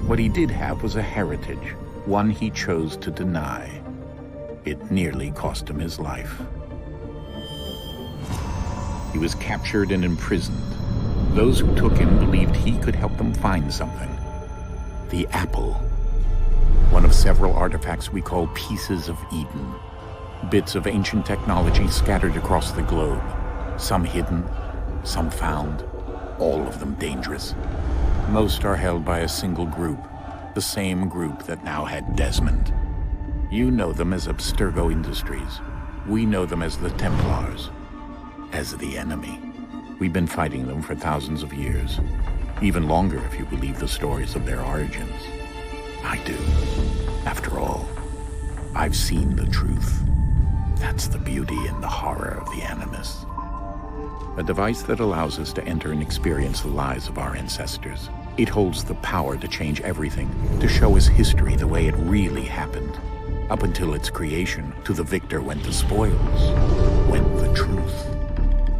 What he did have was a heritage, one he chose to deny. It nearly cost him his life. He was captured and imprisoned. Those who took him believed he could help them find something. The apple. One of several artifacts we call Pieces of Eden. Bits of ancient technology scattered across the globe. Some hidden, some found, all of them dangerous. Most are held by a single group, the same group that now had Desmond. You know them as Abstergo Industries. We know them as the Templars, as the enemy. We've been fighting them for thousands of years, even longer if you believe the stories of their origins. I do. After all, I've seen the truth. That's the beauty and the horror of the Animus. A device that allows us to enter and experience the lives of our ancestors. It holds the power to change everything, to show us history the way it really happened. Up until its creation, to the victor went the spoils, went the truth.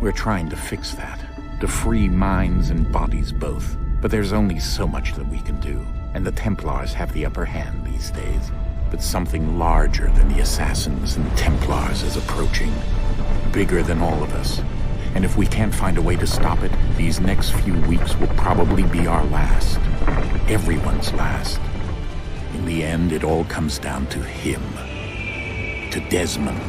We're trying to fix that, to free minds and bodies both. But there's only so much that we can do, and the Templars have the upper hand these days. But something larger than the Assassins and Templars is approaching, bigger than all of us. And if we can't find a way to stop it, these next few weeks will probably be our last. Everyone's last. In the end, it all comes down to him. To Desmond.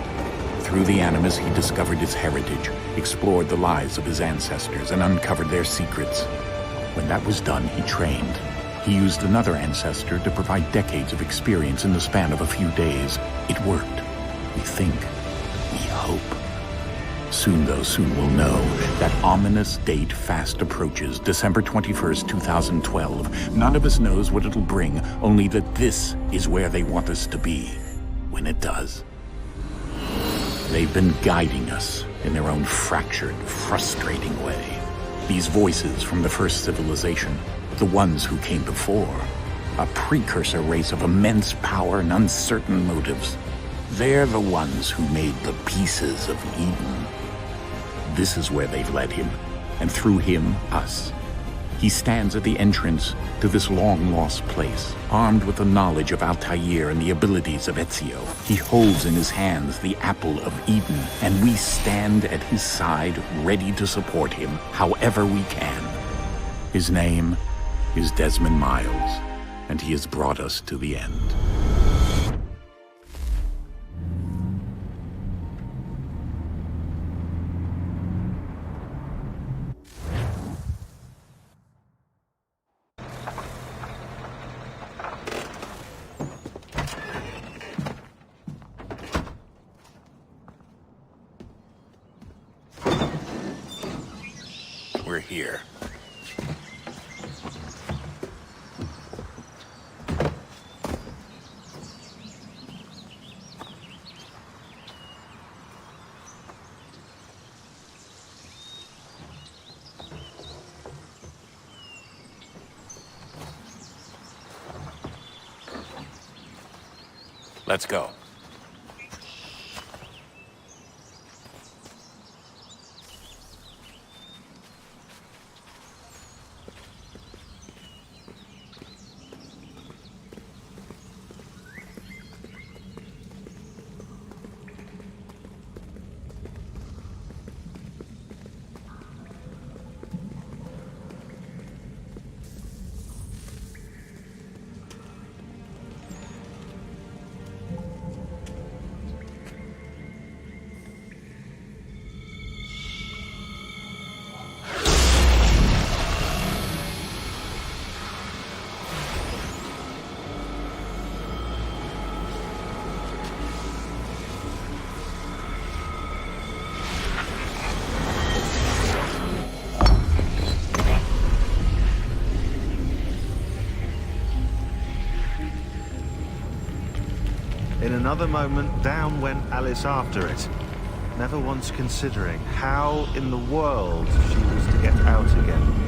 Through the Animus, he discovered his heritage, explored the lives of his ancestors, and uncovered their secrets. When that was done, he trained. He used another ancestor to provide decades of experience in the span of a few days. It worked. We think. We hope. Soon we'll know. That ominous date fast approaches, December 21st, 2012. None of us knows what it'll bring, only that this is where they want us to be, when it does. They've been guiding us in their own fractured, frustrating way. These voices from the first civilization, the ones who came before, a precursor race of immense power and uncertain motives. They're the ones who made the Pieces of Eden. This is where they've led him, and through him, us. He stands at the entrance to this long-lost place, armed with the knowledge of Altair and the abilities of Ezio. He holds in his hands the Apple of Eden, and we stand at his side, ready to support him however we can. His name is Desmond Miles, and he has brought us to the end. We're here. Let's go. In another moment, down went Alice after it, never once considering how in the world she was to get out again.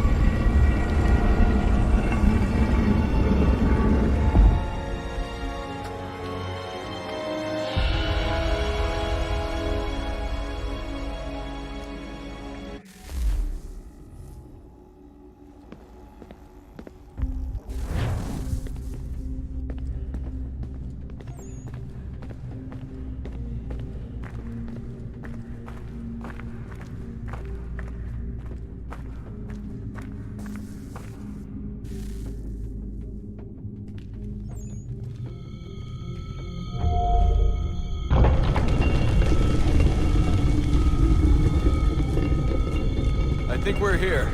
think we're here.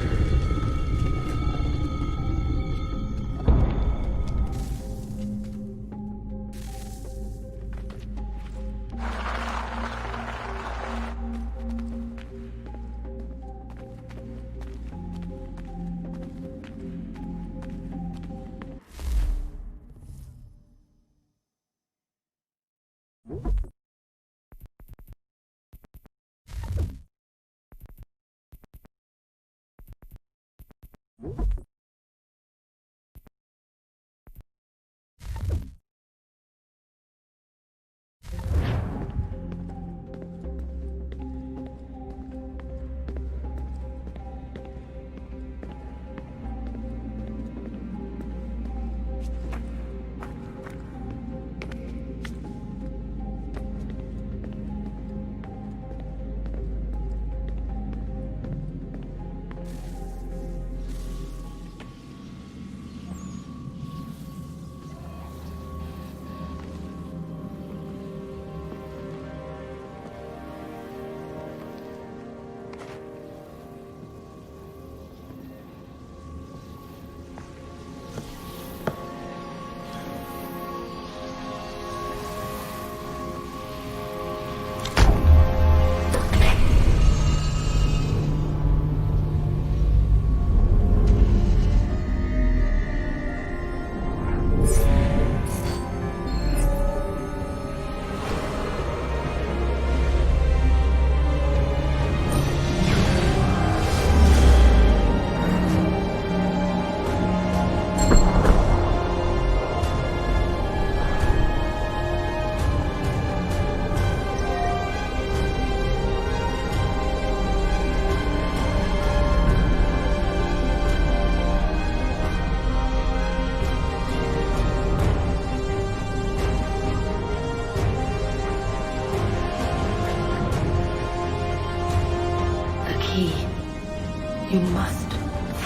You must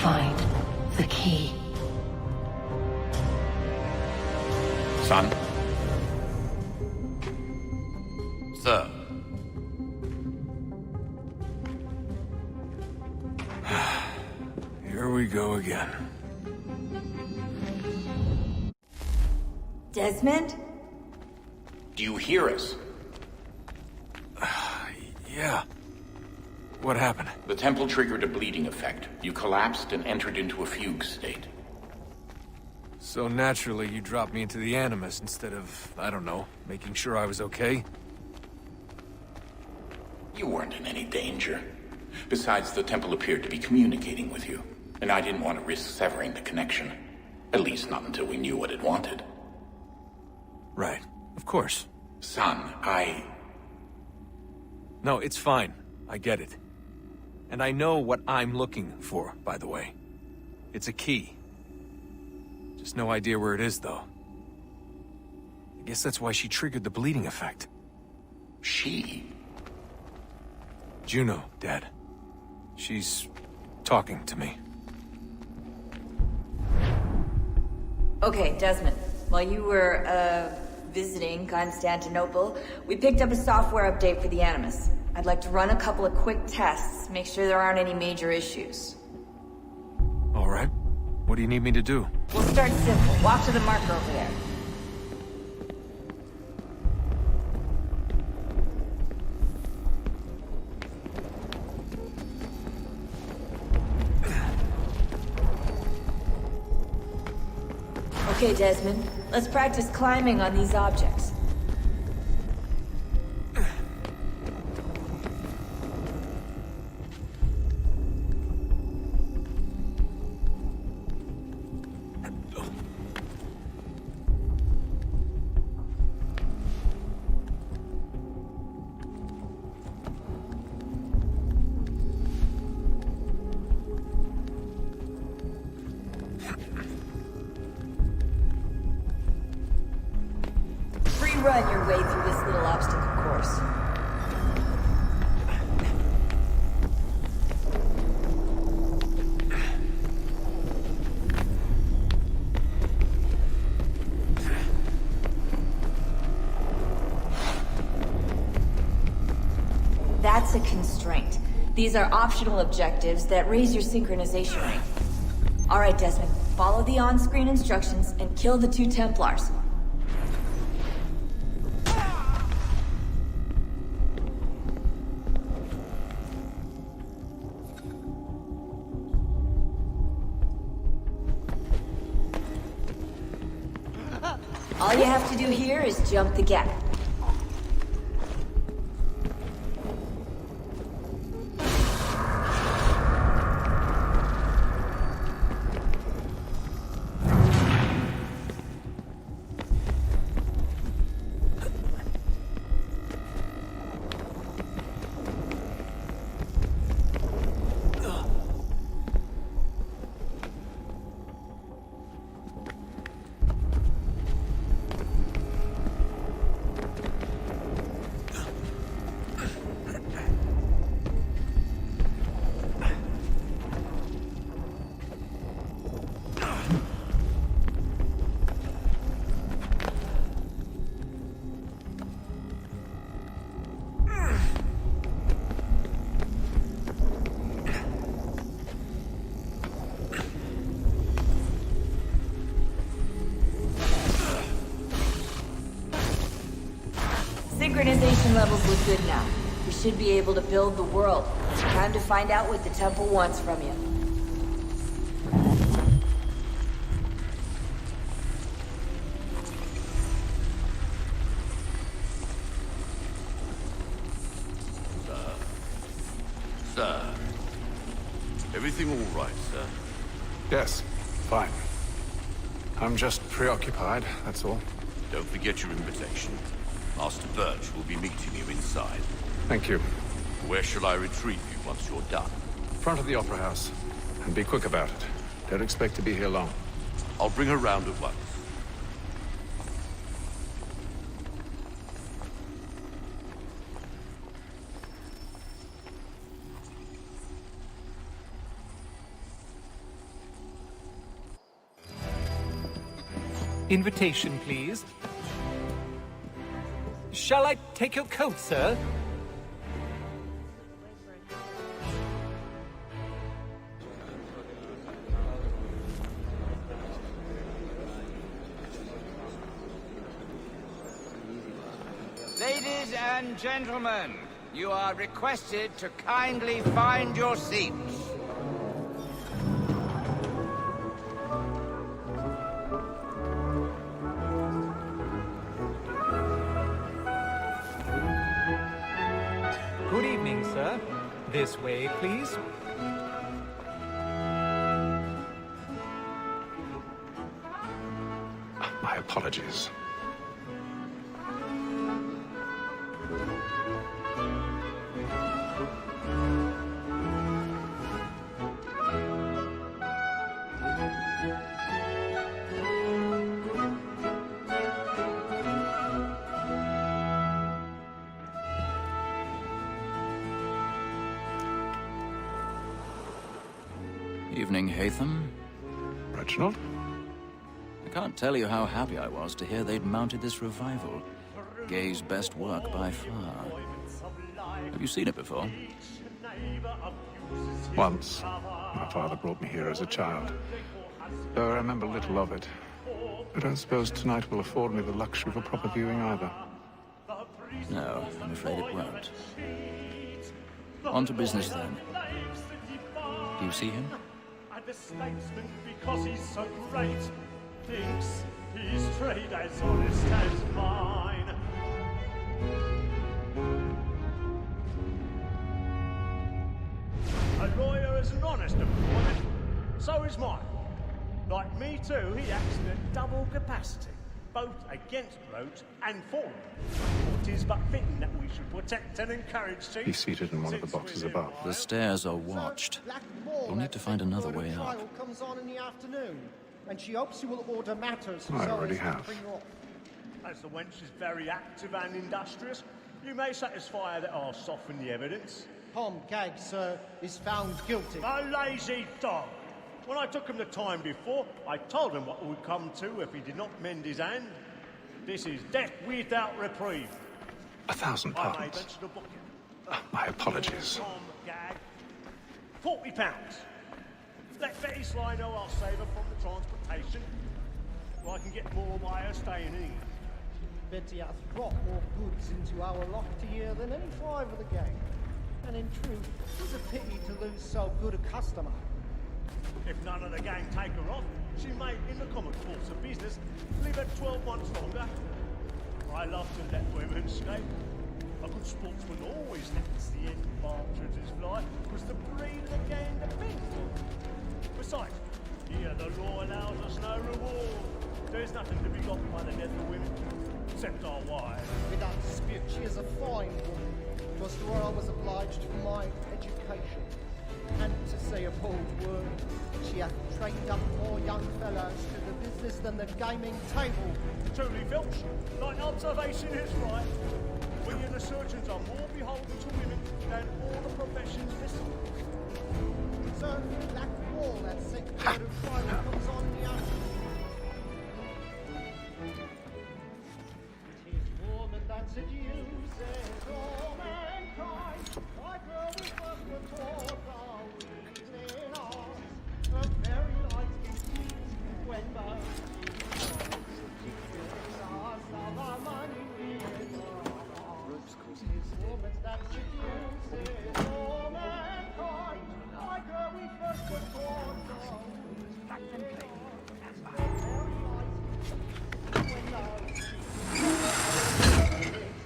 find the key. Son? Sir. Here we go again. Desmond? Do you hear us? Yeah. What happened? The temple triggered a bleeding effect. You collapsed and entered into a fugue state. So naturally, you dropped me into the Animus instead of, I don't know, making sure I was okay? You weren't in any danger. Besides, the temple appeared to be communicating with you, and I didn't want to risk severing the connection. At least not until we knew what it wanted. Right. Of course. Son, No, it's fine. I get it. And I know what I'm looking for, by the way. It's a key. Just no idea where it is, though. I guess that's why she triggered the bleeding effect. She? Juno, Dad. She's talking to me. Okay, Desmond. While you were, visiting Constantinople, we picked up a software update for the Animus. I'd like to run a couple of quick tests, make sure there aren't any major issues. All right. What do you need me to do? We'll start simple. Walk to the marker over there. Okay, Desmond. Let's practice climbing on these objects. Run your way through this little obstacle course. That's a constraint. These are optional objectives that raise your synchronization rate. Alright, Desmond. Follow the on-screen instructions and kill the 2 Templars. All you have to do here is jump the gap. Synchronization levels look good now. We should be able to build the world. Time to find out what the temple wants from you. Sir. Everything all right, sir? Yes, fine. I'm just preoccupied, that's all. Don't forget your invitation. Master Birch will be meeting you inside. Thank you. Where shall I retrieve you once you're done? Front of the Opera House. And be quick about it. Don't expect to be here long. I'll bring her round at once. Invitation, please. Shall I take your coat, sir? Ladies and gentlemen, you are requested to kindly find your seats. Good evening, sir. This way, please. My apologies. Evening, Haytham. Reginald? I can't tell you how happy I was to hear they'd mounted this revival. Gay's best work by far. Have you seen it before? Once. My father brought me here as a child. Though I remember little of it. I don't suppose tonight will afford me the luxury of a proper viewing either. No, I'm afraid it won't. On to business then. Do you see him? The statesman, because he's so great, thinks his trade as honest as mine. A lawyer is an honest employment, so is mine. Like me too, he acts in a double capacity, both against roads and for them. It is but fitting that we should protect and encourage Chief. He's seated in one of the boxes above. The stairs are watched. We'll need to find another way up. Comes on in the afternoon, and she hopes you will order matters. I already have. As the wench is very active and industrious, you may satisfy her that I'll soften the evidence. Tom Gag, sir, is found guilty. A lazy dog! When I took him the time before, I told him what would come to if he did not mend his hand. This is death without reprieve. 1,000 I may pardons. venture to book him. My apologies. Tom gag. £40. Let Betty Sly know I'll save her from the transportation. Or I can get more by her staying in. Betty hath brought more goods into our loft here than any five of the gang. And in truth, it's a pity to lose so good a customer. If none of the gang take her off, she may, in the common course of business, leave her 12 months longer. I love to let women escape. A good sportsman always lets the end partridges fly, because the breed of the gang depends on it. Besides, here the law allows us no reward. There's nothing to be got by the death of women, except our wives. Without dispute, she is a fine woman. It was to her I was obliged for my education. And to say a bold word, she hath trained up more young fellows to the business than the gaming table. Truly, Filch, thy observation is right. We and the surgeons are more beholden to women than all the professions listed. So, that wall that secretary of trial comes on the other. Tis woman that seduces all mankind. Like her we first were taught our within us. Her very light indeed, when both she fills us of our money with her. Tis woman that seduces all mankind. Like her we first were taught our within us. Her very light indeed, when both she fills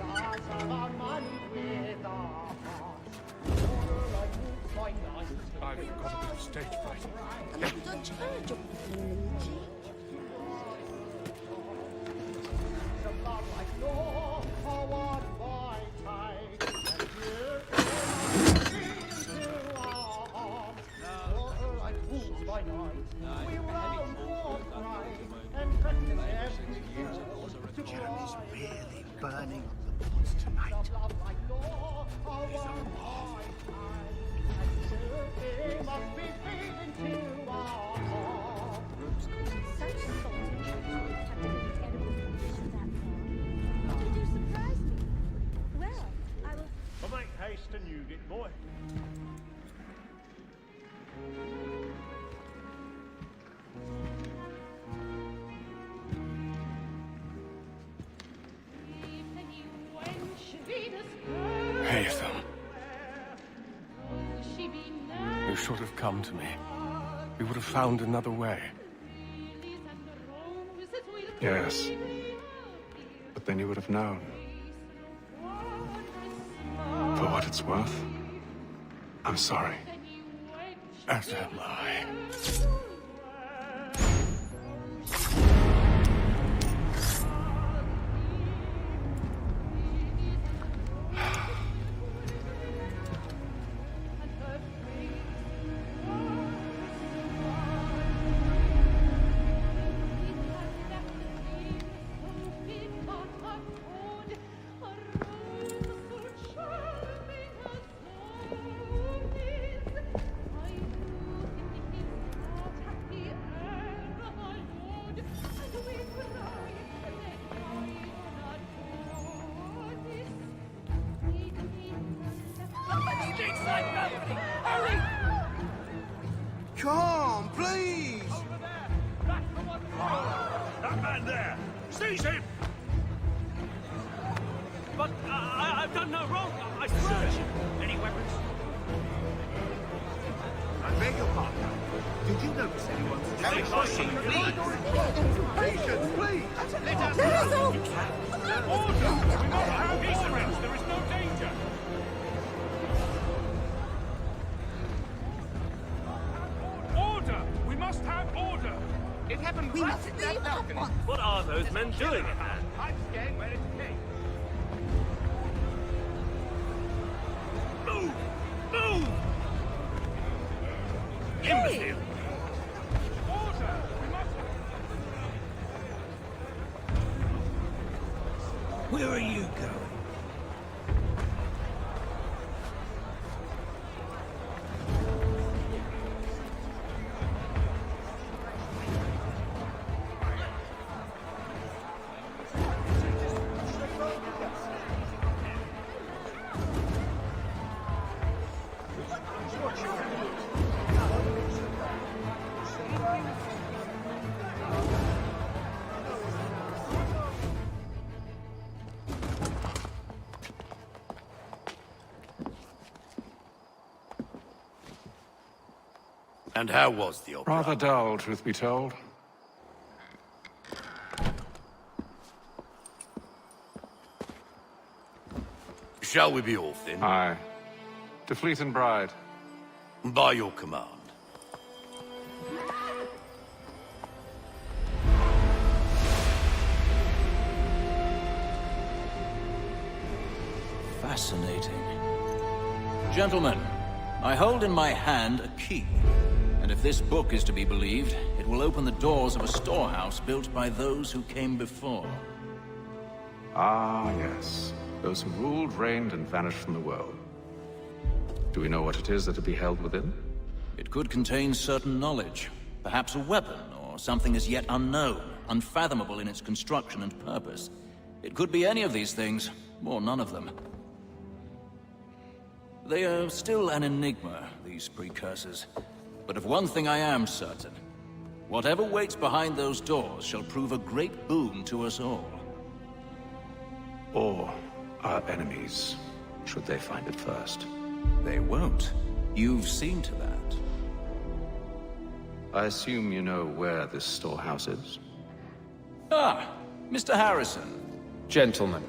us of our money with her. I've got a bit of stage fright. And I've done charge of Jeremy's really burning up the pots tonight. Well, make haste and you get boy. Haytham. You should have come to me. We would have found another way. Yes. But then you would have known. For what it's worth, I'm sorry. As am I. Come, please! That man there! Seize him! But I've done no wrong, I swear! Any weapons? I beg your pardon. Did you notice anyone? Patience, please! Let us go! Order! We must have peace around. There is no danger! Order! We must have order! It happened We right must at leave that balcony. at once. What are those men doing? I'm scared where it came. Move! Move! Imbecile! Order! We must Where are you going? What And how was the opera? Rather dull, truth be told. Shall we be off then? Aye. To Fleet and Bride. By your command. Fascinating. Gentlemen, I hold in my hand a key. And if this book is to be believed, it will open the doors of a storehouse built by those who came before. Ah, yes. Those who ruled, reigned, and vanished from the world. Do we know what it is that to be held within? It could contain certain knowledge. Perhaps a weapon, or something as yet unknown, unfathomable in its construction and purpose. It could be any of these things, or none of them. They are still an enigma, these precursors. But of one thing I am certain. Whatever waits behind those doors shall prove a great boon to us all. Or our enemies, should they find it first. They won't. You've seen to that. I assume you know where this storehouse is? Ah, Mr. Harrison. Gentlemen,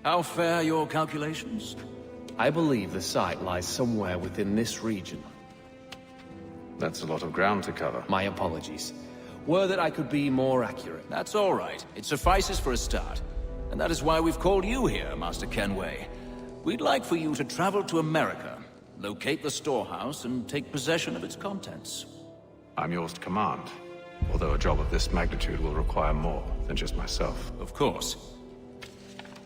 How fare your calculations? I believe the site lies somewhere within this region. That's a lot of ground to cover. My apologies. Were that I could be more accurate. That's all right. It suffices for a start. And that is why we've called you here, Master Kenway. We'd like for you to travel to America, locate the storehouse, and take possession of its contents. I'm yours to command, although a job of this magnitude will require more than just myself. Of course.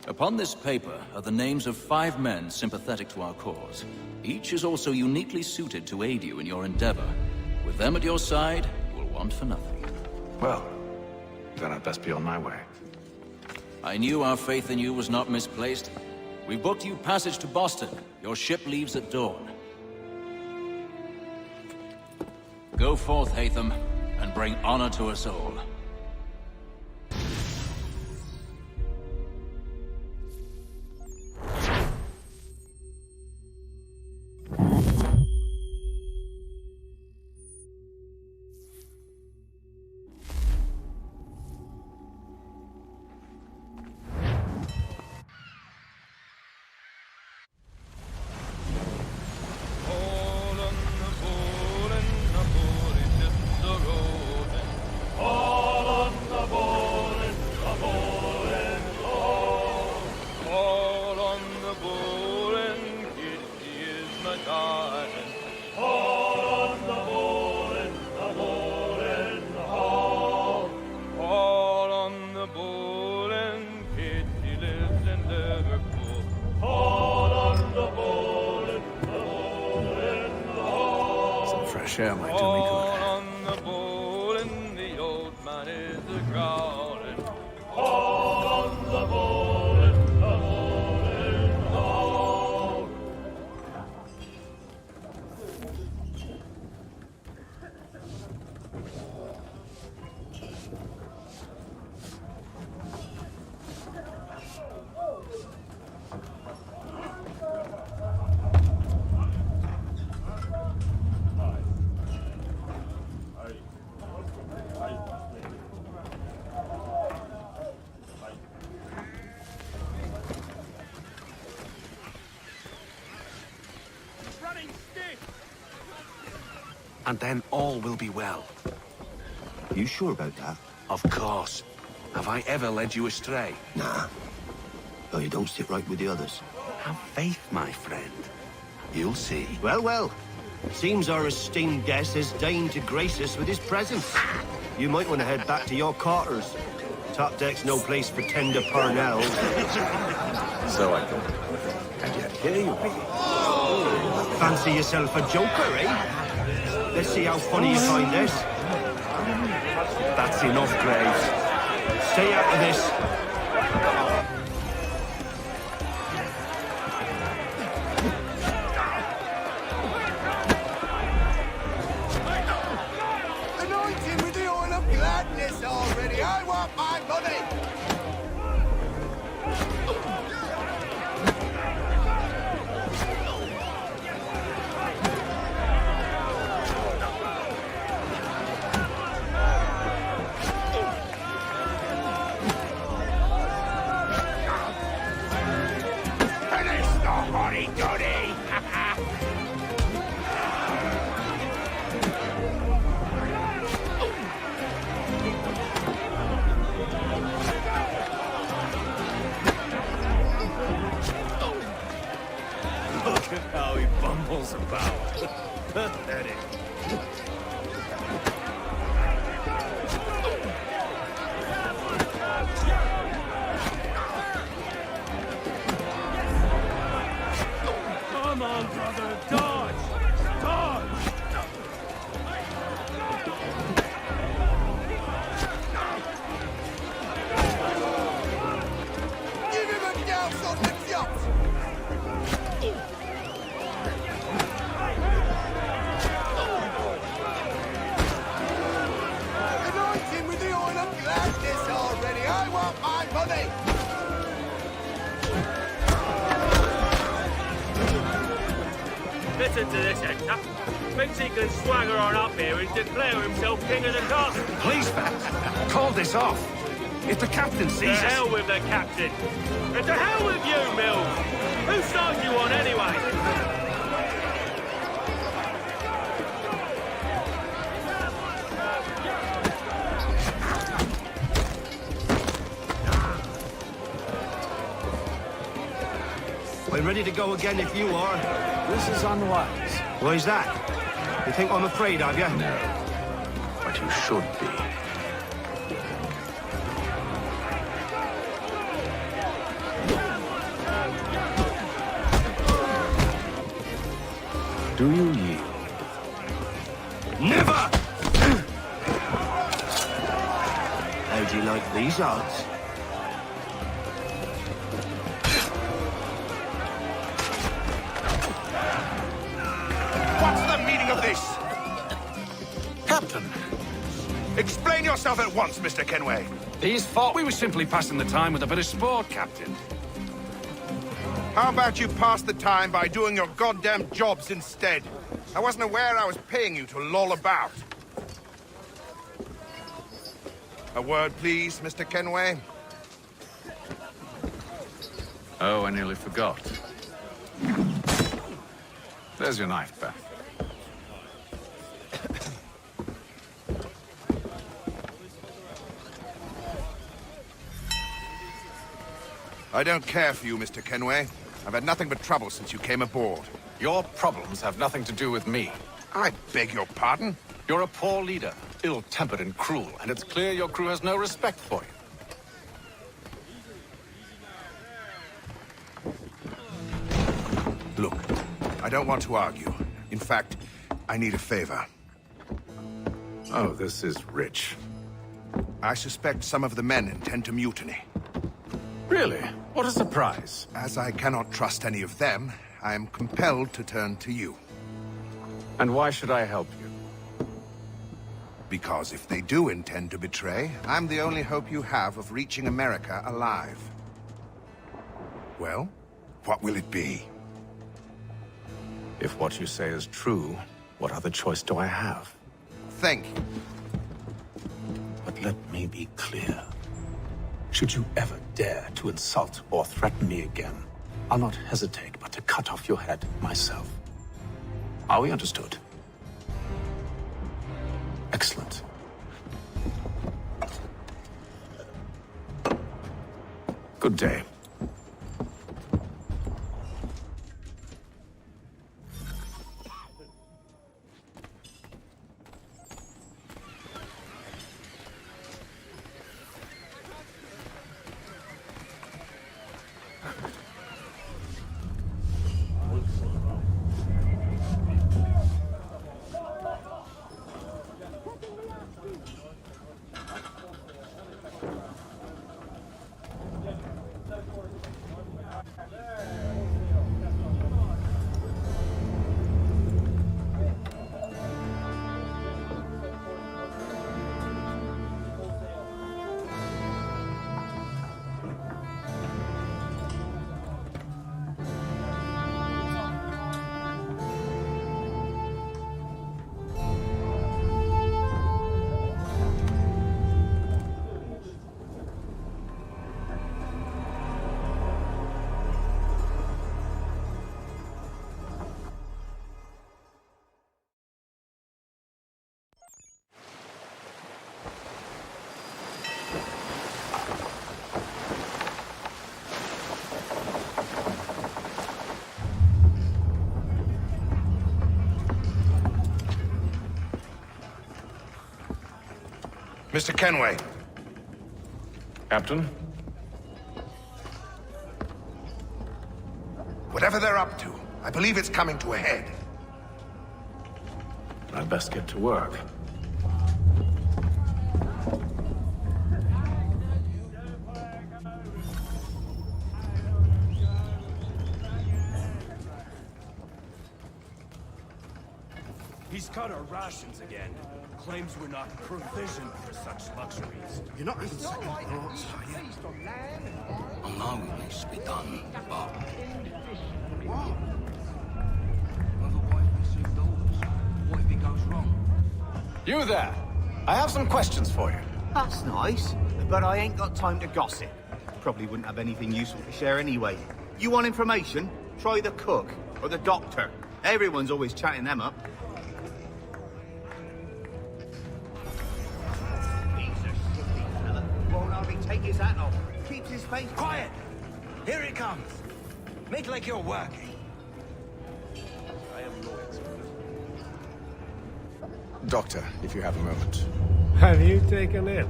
Upon this paper are the names of 5 men sympathetic to our cause. Each is also uniquely suited to aid you in your endeavor. With them at your side, you will want for nothing. Well, then I'd best be on my way. I knew our faith in you was not misplaced. We booked you passage to Boston. Your ship leaves at dawn. Go forth, Hatham, and bring honor to us all. Share my doing good. On the bowl and the old man is a-growling. On the bowl and the bowl and the bowl. And then all will be well. You sure about that? Of course. Have I ever led you astray? Nah. Oh, you don't sit right with the others. Have faith, my friend. You'll see. Well, well. Seems our esteemed guest has deigned to grace us with his presence. You might want to head back to your quarters. Top deck's no place for tender Parnells. So I thought. And yet here you be. Fancy yourself a joker, eh? Let's see how funny you find this. That's enough, Graves. Stay out of this. Anointing with the oil of gladness already. I want my money. hell's about? Pathetic. Come on, brother, dodge! Dodge! Give him a douse on the jump! Anoint him with the oil of gladness already! I want my money! Listen to this, Hector. Thinks he can swagger on up here and declare himself king of the castle. Please, Vance, call this off. If the captain sees To us... hell with the captain. And to hell with you, Mills. Whose side you on, anyway? We're ready to go again if you are. This is unwise. Why's that? You think I'm afraid of you? No, but you should be. Do you yield? Never! How do you like these odds? What's the meaning of this? Captain! Explain yourself at once, Mr. Kenway. These fought. We were simply passing the time with a bit of sport, Captain. How about you pass the time by doing your goddamn jobs instead? I wasn't aware I was paying you to loll about. A word, please, Mr. Kenway. Oh, I nearly forgot. There's your knife, Beth. I don't care for you, Mr. Kenway. I've had nothing but trouble since you came aboard. Your problems have nothing to do with me. I beg your pardon? You're a poor leader, ill-tempered and cruel, and it's clear your crew has no respect for you. Look, I don't want to argue. In fact, I need a favor. Oh, this is rich. I suspect some of the men intend to mutiny. Really? What a surprise. As I cannot trust any of them, I am compelled to turn to you. And why should I help you? Because if they do intend to betray, I'm the only hope you have of reaching America alive. Well, what will it be? If what you say is true, what other choice do I have? Thank you. But let me be clear. Should you ever dare to insult or threaten me again, I'll not hesitate but to cut off your head myself. Are we understood? Excellent. Good day. Mr. Kenway. Captain? Whatever they're up to, I believe it's coming to a head. I'd best get to work. He's cut our rations again. Claims we're not provisioned for such luxuries. You're not having second thoughts, are you? I know it needs to be done, but... What? What if it goes wrong? You there! I have some questions for you. That's nice, but I ain't got time to gossip. Probably wouldn't have anything useful to share anyway. You want information? Try the cook or the doctor. Everyone's always chatting them up. Take his hat off. Keeps his face. Quiet! Here it comes. Make like you're working. I am no expert. Doctor, if you have a moment. Have you taken ill?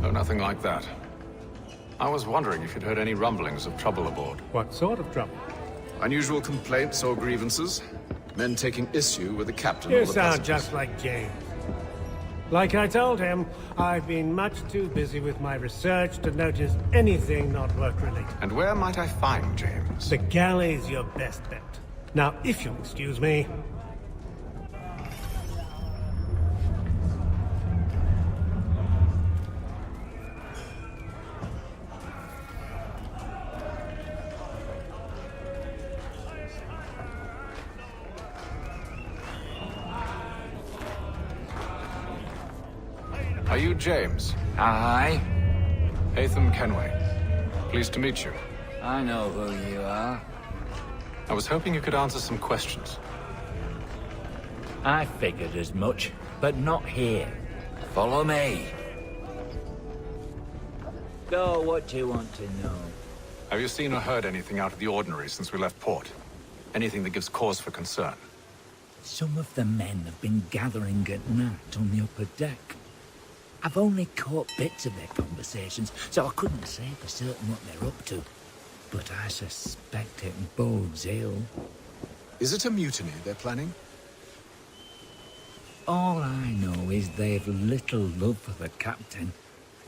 No, nothing like that. I was wondering if you'd heard any rumblings of trouble aboard. What sort of trouble? Unusual complaints or grievances? Men taking issue with the captain You or the sound passengers? just like James. Like I told him, I've been much too busy with my research to notice anything not work-related. And where might I find James? The galley's your best bet. Now, if you'll excuse me... Are you James? Aye. Haytham Kenway. Pleased to meet you. I know who you are. I was hoping you could answer some questions. I figured as much, but not here. Follow me. So, what do you want to know? Have you seen or heard anything out of the ordinary since we left port? Anything that gives cause for concern? Some of the men have been gathering at night on the upper deck. I've only caught bits of their conversations, so I couldn't say for certain what they're up to. But I suspect it bodes ill. Is it a mutiny they're planning? All I know is they've little love for the captain.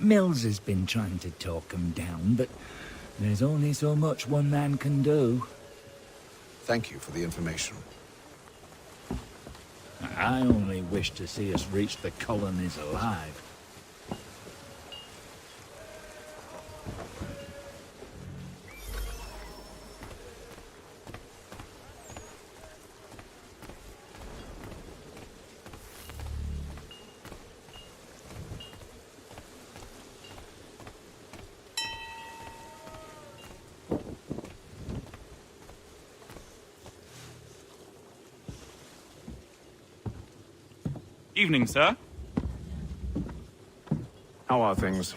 Mills has been trying to talk him down, but there's only so much one man can do. Thank you for the information. I only wish to see us reach the colonies alive. Evening, sir. How are things?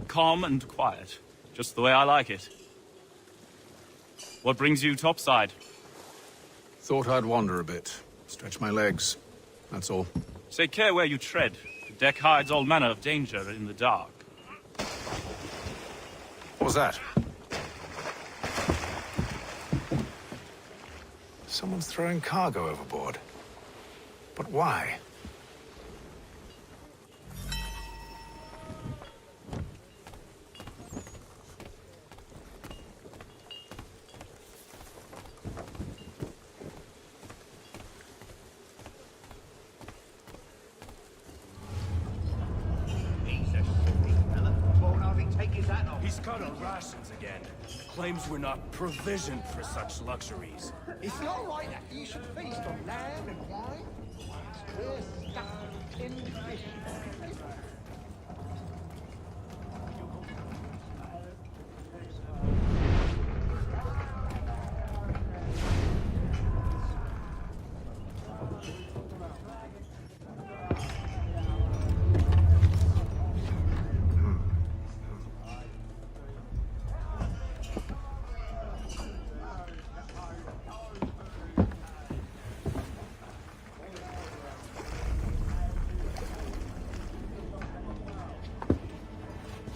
Calm and quiet. Just the way I like it. What brings you topside? Thought I'd wander a bit. Stretch my legs. That's all. Take care where you tread. The deck hides all manner of danger in the dark. What was that? Someone's throwing cargo overboard. But why? He's cut our rations again. Claims we're not provisioned for such luxuries. Is it all right that you should feast on lamb and wine? We're stuffed with tinned fish.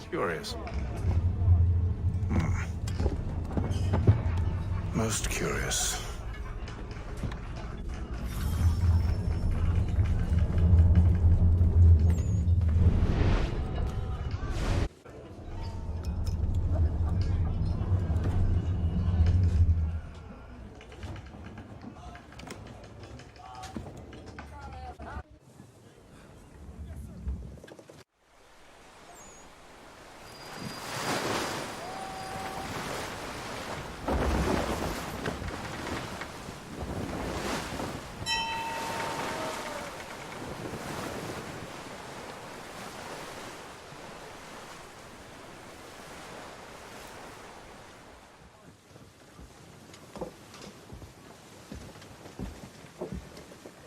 Curious. Most curious.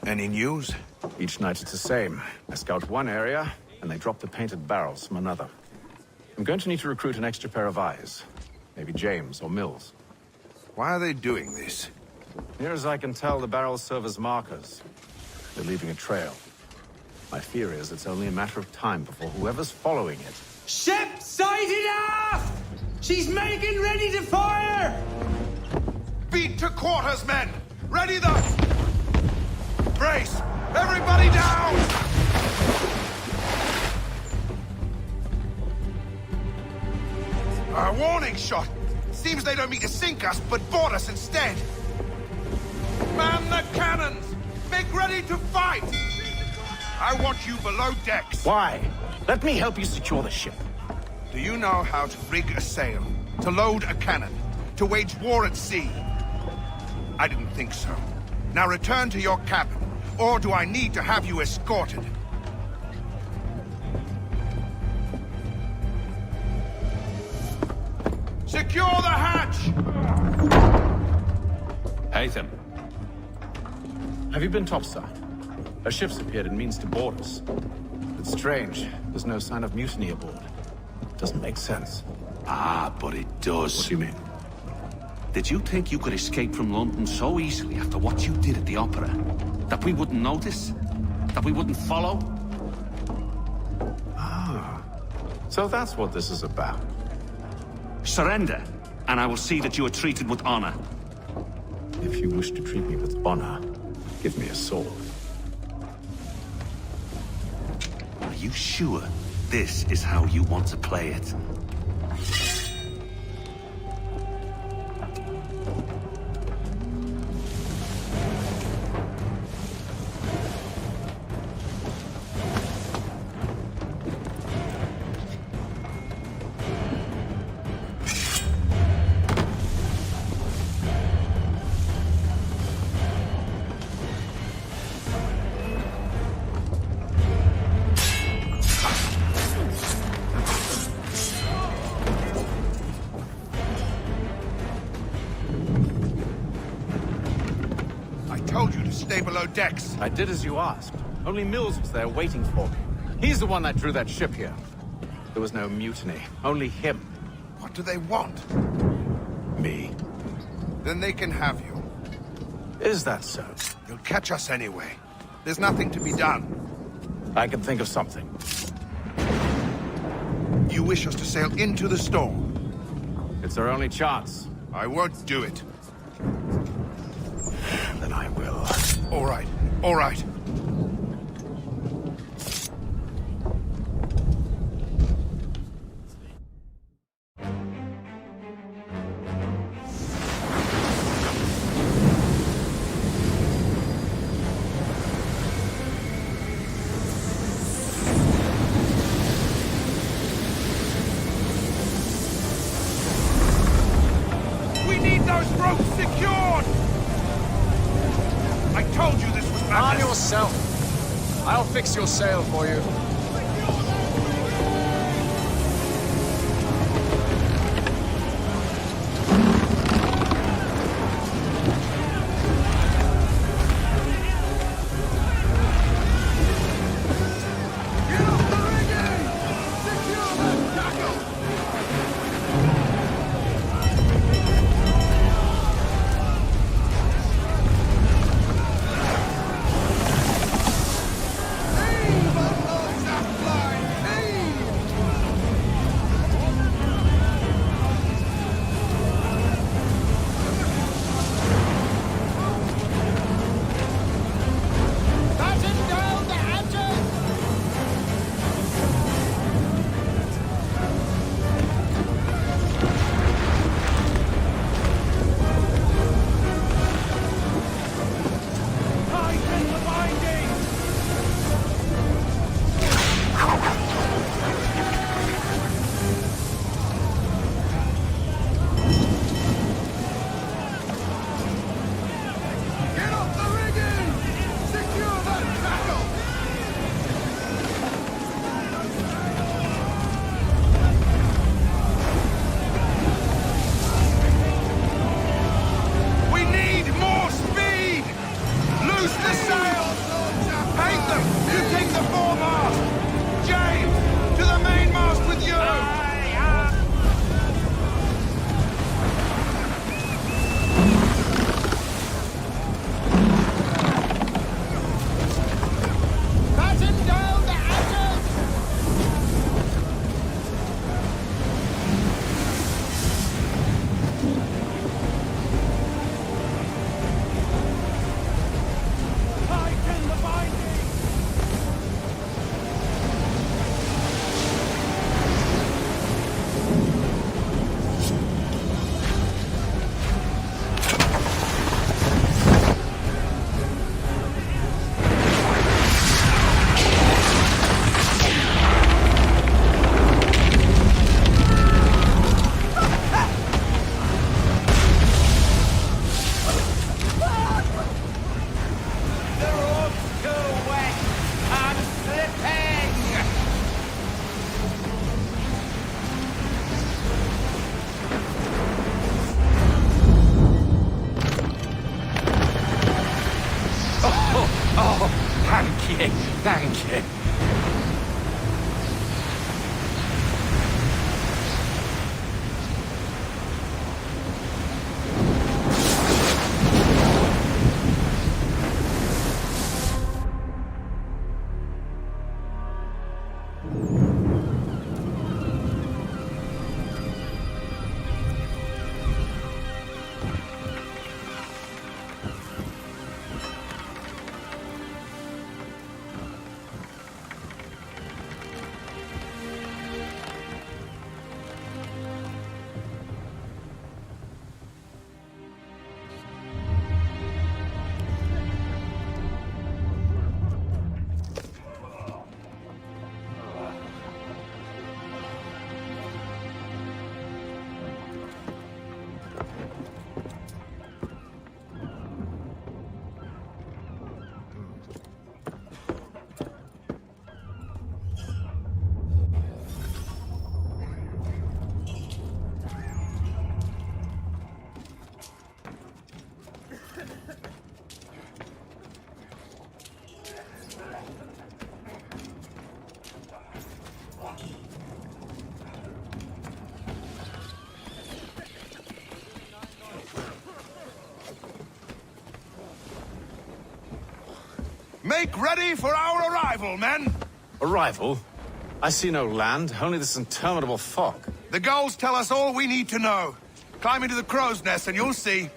Any news? Each night it's the same. I scout one area, and they drop the painted barrels from another. I'm going to need to recruit an extra pair of eyes. Maybe James or Mills. Why are they doing this? Near as I can tell, the barrels serve as markers. They're leaving a trail. My fear is it's only a matter of time before whoever's following it... Ship sighted aft! She's making ready to fire! Beat to quarters, men! Ready the... Brace! Everybody down! A warning shot! Seems they don't mean to sink us, but board us instead! Man the cannons! Make ready to fight! I want you below decks! Why? Let me help you secure the ship. Do you know how to rig a sail? To load a cannon? To wage war at sea? I didn't think so. Now return to your cabin. Or do I need to have you escorted? Secure the hatch! Haytham. Have you been topside? A ship's appeared and means to board us. It's strange. There's no sign of mutiny aboard. Doesn't make sense. Ah, but it does. What do you mean? Did you think you could escape from London so easily after what you did at the Opera? That we wouldn't notice? That we wouldn't follow? Ah. So that's what this is about. Surrender, and I will see that you are treated with honor. If you wish to treat me with honor, give me a sword. Are you sure this is how you want to play it? Below decks. I did as you asked. Only Mills was there waiting for me. He's the one that drew that ship here. There was no mutiny, only him. What do they want? Me. Then they can have you. Is that so? You'll catch us anyway. There's nothing to be done. I can think of something. You wish us to sail into the storm? It's our only chance. I won't do it. Then I will. All right. All right. We need those ropes secured! I told you this was madness. Arm yourself. I'll fix your sail for you. Make ready for our arrival, men! Arrival? I see no land, only this interminable fog. The gulls tell us all we need to know. Climb into the crow's nest and you'll see.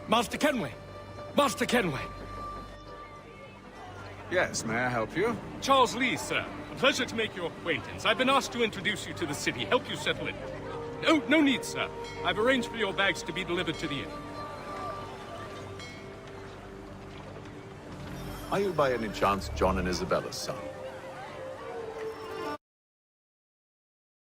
Master Kenway! Master Kenway! Yes, may I help you? Charles Lee, sir. A pleasure to make your acquaintance. I've been asked to introduce you to the city, help you settle in. No need, sir. I've arranged for your bags to be delivered to the inn. Are you by any chance John and Isabella's son?